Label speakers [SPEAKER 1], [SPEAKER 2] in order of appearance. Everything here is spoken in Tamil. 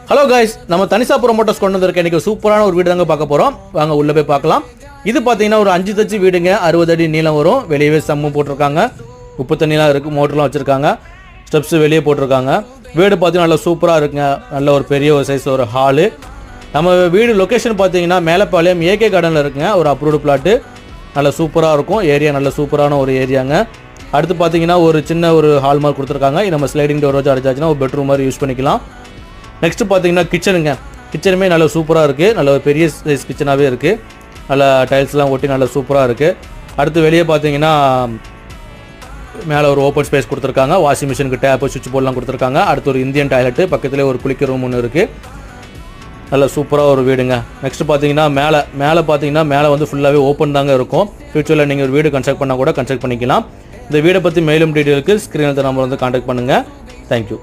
[SPEAKER 1] ஹலோ கைஸ், நம்ம தனிஷா ப்ரோமோட்டர்ஸ் கொண்டு வந்திருக்க இன்னைக்கு சூப்பரான ஒரு வீடு தாங்க பார்க்க போகிறோம். வாங்க உள்ளே போய் பார்க்கலாம். இது பார்த்தீங்கன்னா ஒரு 5 தச்சு வீடுங்க, 60 அடி நீளம் வரும். வெளியவே சம்மு போட்டிருக்காங்க, உப்பு தண்ணிலாம் இருக்குது, மோட்டர்லாம் வச்சுருக்காங்க, ஸ்டெப்ஸு வெளியே போட்டிருக்காங்க. வீடு பார்த்தீங்கன்னா நல்லா சூப்பராக இருக்குங்க. நல்ல ஒரு பெரிய ஒரு சைஸ் ஒரு ஹாலு. நம்ம வீடு லொக்கேஷன் பார்த்தீங்கன்னா மேலப்பாளையம் ஏகே கார்டனில் இருக்குங்க. ஒரு அப்ரூவ்டு பிளாட்டு, நல்லா சூப்பராக இருக்கும். ஏரியா நல்ல சூப்பரான ஒரு ஏரியாங்க. அடுத்து பார்த்தீங்கன்னா ஒரு சின்ன ஒரு ஹால் மாதிரி கொடுத்துருக்காங்க. நம்ம ஸ்லைடிங் டோர் வச்சு அடிச்சாச்சுன்னா ஒரு பெட்ரூம் மாதிரி யூஸ் பண்ணிக்கலாம். நெக்ஸ்ட்டு பார்த்தீங்கன்னா கிச்சனுங்க. கிச்சனுமே நல்லா சூப்பராக இருக்குது. நல்ல ஒரு பெரிய சைஸ் கிச்சனாகவே இருக்குது. நல்லா டைல்ஸ்லாம் ஒட்டி நல்லா சூப்பராக இருக்குது. அடுத்து வெளியே பார்த்தீங்கன்னா மேலே ஒரு ஓப்பன் ஸ்பேஸ் கொடுத்துருக்காங்க. வாஷிங் மிஷினுக்கு டேப்பு சுவிட்ச் போர்டெலாம் கொடுத்துருக்காங்க. அடுத்து ஒரு இந்தியன் டாய்லெட்டு, பக்கத்துலேயே ஒரு குளிக்கிற ரூம் ஒன்று இருக்குது. நல்லா சூப்பராக ஒரு வீடுங்க. நெக்ஸ்ட்டு பார்த்தீங்கன்னா மேலே பார்த்தீங்கன்னா மேலே வந்து ஃபுல்லாகவே ஓப்பன் தாங்க இருக்கும். ஃப்யூச்சரில் நீங்கள் ஒரு வீடு கன்ஸ்ட்ரக்ட் பண்ணால் கூட கன்ஸ்ட்ரக்ட் பண்ணிக்கலாம். இந்த வீடை பற்றி மேலும் டீட்டெயிலுக்கு ஸ்க்ரீனில் நம்பர் வந்து கான்டாக்ட் பண்ணுங்கள். தேங்க்யூ.